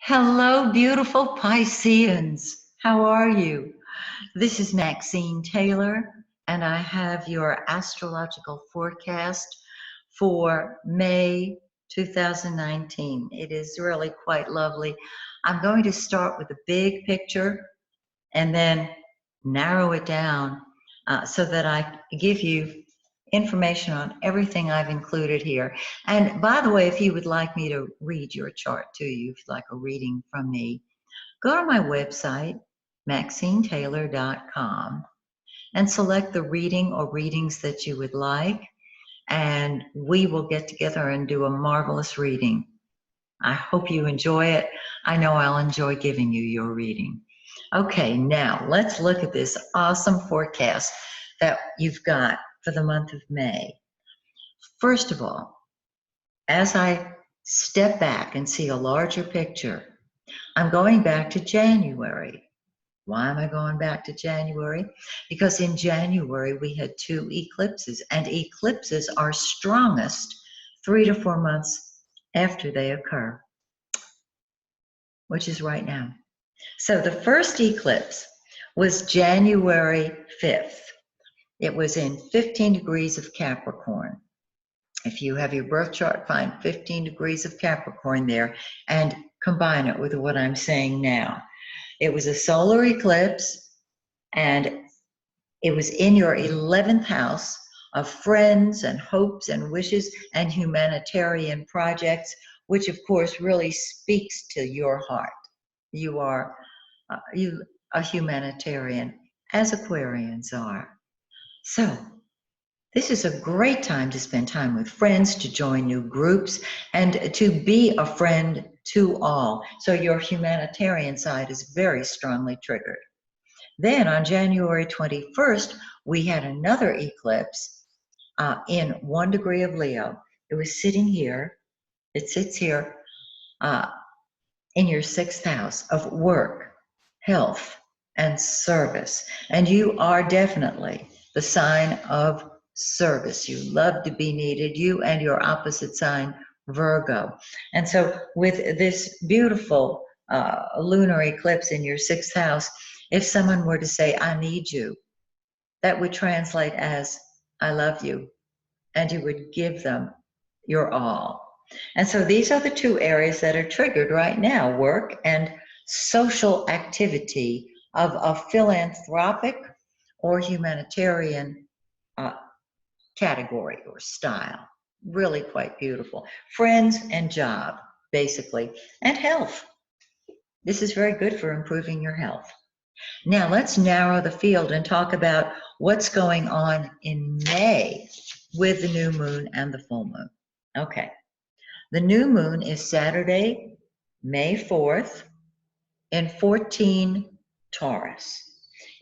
Hello, beautiful Pisceans. How are you? This is Maxine Taylor, and I have your astrological forecast for May 2019. It is really quite lovely. I'm going to start with the big picture and then narrow it down so that I give you information on everything I've included here. And by the way, if you would like me to read your chart to you, if you'd like a reading from me, go to my website, MaxineTaylor.com, and select the reading or readings that you would like, and we will get together and do a marvelous reading. I hope you enjoy it. I know I'll enjoy giving you your reading. Okay, now let's look at this awesome forecast that you've got for the month of May. First of all, as I step back and see a larger picture, I'm going back to January. Why am I going back to January? Because in January we had 2 eclipses, and eclipses are strongest 3 to 4 months after they occur, which is right now. So the first eclipse was January 5th. It was in 15 degrees of Capricorn. If you have your birth chart, find 15 degrees of Capricorn there and combine it with what I'm saying now. It was a solar eclipse, and it was in your 11th house of friends and hopes and wishes and humanitarian projects, which of course really speaks to your heart. You are a humanitarian, as Aquarians are. So this is a great time to spend time with friends, to join new groups, and to be a friend to all. So your humanitarian side is very strongly triggered. Then on January 21st, we had another eclipse in 1 degree of Leo. It was sitting here. It sits here in your 6th house of work, health, and service. And you are definitely the sign of service. You love to be needed, you and your opposite sign, Virgo. And so with this beautiful lunar eclipse in your 6th house, if someone were to say, I need you, that would translate as, I love you, and you would give them your all. And so these are the 2 areas that are triggered right now, work and social activity of a philanthropic or humanitarian category or style. Really quite beautiful. Friends and job, basically, and health. This is very good for improving your health. Now let's narrow the field and talk about what's going on in May with the new moon and the full moon. Okay. The new moon is Saturday, May 4th in 14 Taurus.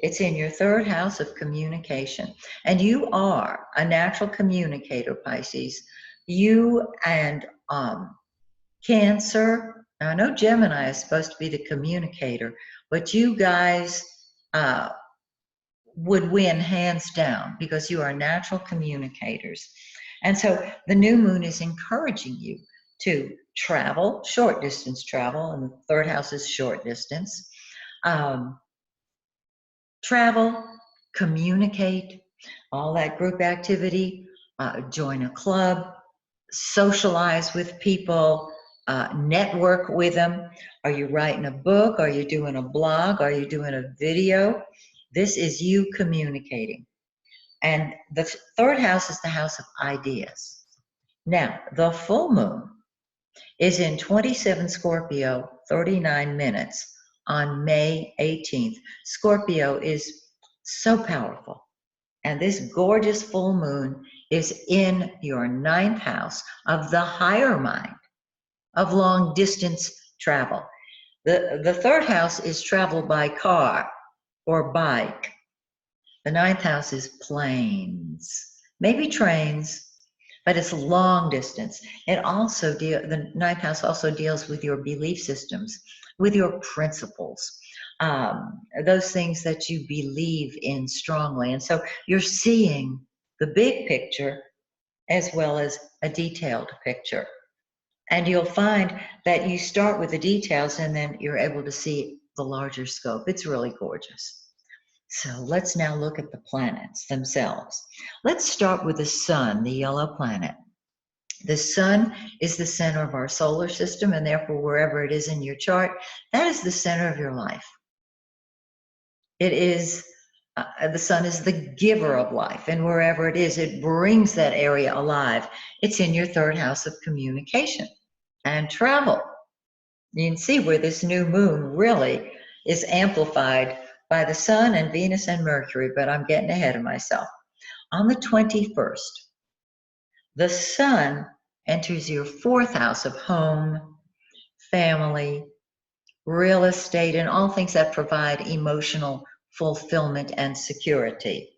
It's in your 3rd house of communication. And you are a natural communicator, Pisces. You and Cancer. Now I know Gemini is supposed to be the communicator, but you guys would win hands down because you are natural communicators. And so the new moon is encouraging you to travel, short distance travel, and the 3rd house is short distance. Travel, communicate, all that group activity, join a club, socialize with people, network with them. Are you writing a book? Are you doing a blog? Are you doing a video? This is you communicating. And the 3rd house is the house of ideas. Now, the full moon is in 27 Scorpio, 39 minutes on May 18th. Scorpio is so powerful. And this gorgeous full moon is in your 9th house of the higher mind, of long distance travel. The 3rd house is travel by car or bike. The 9th house is planes, maybe trains, but it's long distance. It also the 9th house also deals with your belief systems, with your principles, those things that you believe in strongly. And so you're seeing the big picture as well as a detailed picture. And you'll find that you start with the details and then you're able to see the larger scope. It's really gorgeous. So let's now look at the planets themselves. Let's start with the sun, the yellow planet. The sun is the center of our solar system, and therefore wherever it is in your chart, that is the center of your life. It is, the sun is the giver of life, and wherever it is, it brings that area alive. It's in your third house of communication and travel. You can see where this new moon really is amplified by the sun and Venus and Mercury, but I'm getting ahead of myself. On the 21st, the sun enters your fourth house of home, family, real estate, and all things that provide emotional fulfillment and security.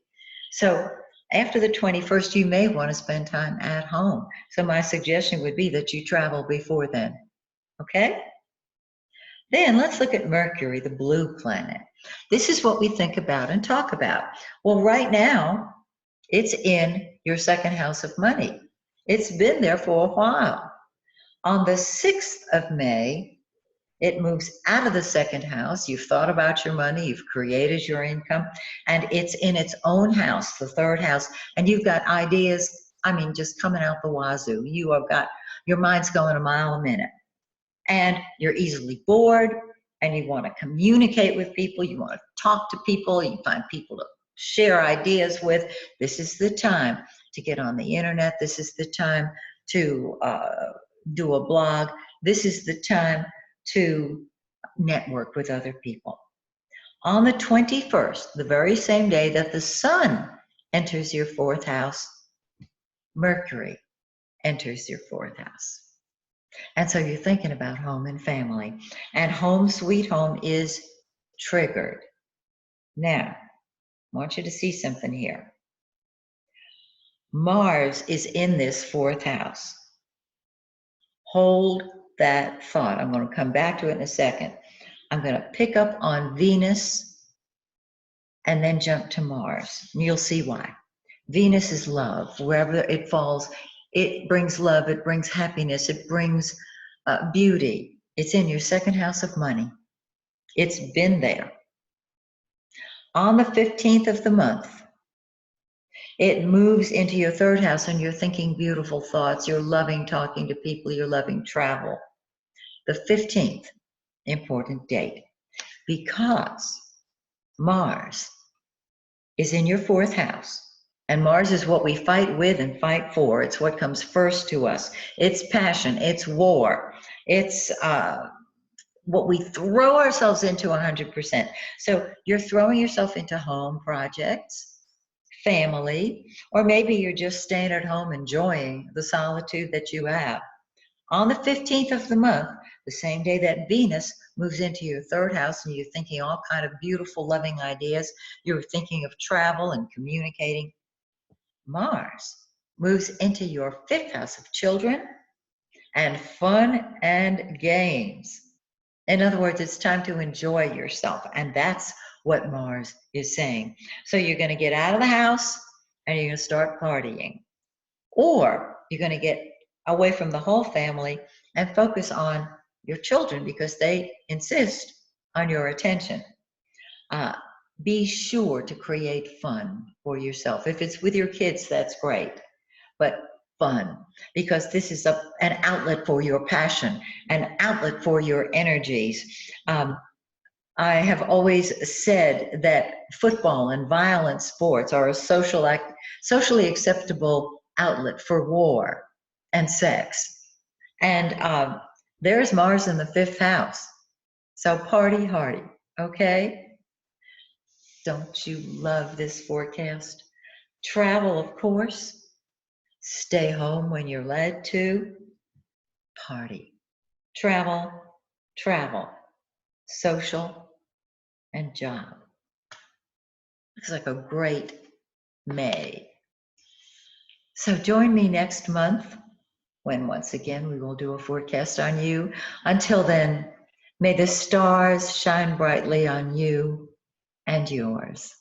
So after the 21st, you may want to spend time at home. So my suggestion would be that you travel before then, okay? Then let's look at Mercury, the blue planet. This is what we think about and talk about. Well, right now, it's in your second house of money. It's been there for a while. On the 6th of May, it moves out of the second house. You've thought about your money, you've created your income, and it's in its own house, the third house, and you've got ideas, I mean, just coming out the wazoo. You have got, your mind's going a mile a minute. And you're easily bored, and you want to communicate with people, you want to talk to people, you find people to share ideas with. This is the time to get on the internet. This is the time to do a blog. This is the time to network with other people. On the 21st, the very same day that the sun enters your fourth house, Mercury enters your fourth house. And so you're thinking about home and family. And home sweet home is triggered. Now, I want you to see something here. Mars is in this fourth house. Hold that thought. I'm going to come back to it in a second. I'm going to pick up on Venus and then jump to Mars. And you'll see why. Venus is love. Wherever it falls, it brings love, it brings happiness, it brings beauty. It's in your second house of money. It's been there. On the 15th of the month, it moves into your third house, and you're thinking beautiful thoughts. You're loving talking to people. You're loving travel. The 15th, important date, because Mars is in your fourth house. And Mars is what we fight with and fight for. It's what comes first to us. It's passion. It's war. It's what we throw ourselves into 100%. So you're throwing yourself into home projects, family, or maybe you're just staying at home enjoying the solitude that you have. On the 15th of the month, the same day that Venus moves into your third house and you're thinking all kind of beautiful, loving ideas, you're thinking of travel and communicating, Mars moves into your fifth house of children and fun and games. In other words, it's time to enjoy yourself. And that's what Mars is saying. So you're going to get out of the house and you're going to start partying. Or you're going to get away from the whole family and focus on your children because they insist on your attention. Be sure to create fun for yourself. If it's with your kids, that's great. But fun, because this is an outlet for your passion, an outlet for your energies. I have always said that football and violent sports are a socially acceptable outlet for war and sex. And there's Mars in the fifth house. So party hardy, okay? Don't you love this forecast? Travel, of course. Stay home when you're led to. Party. Travel, travel. Social, and job. Looks like a great May. So join me next month when once again we will do a forecast on you. Until then, may the stars shine brightly on you and yours.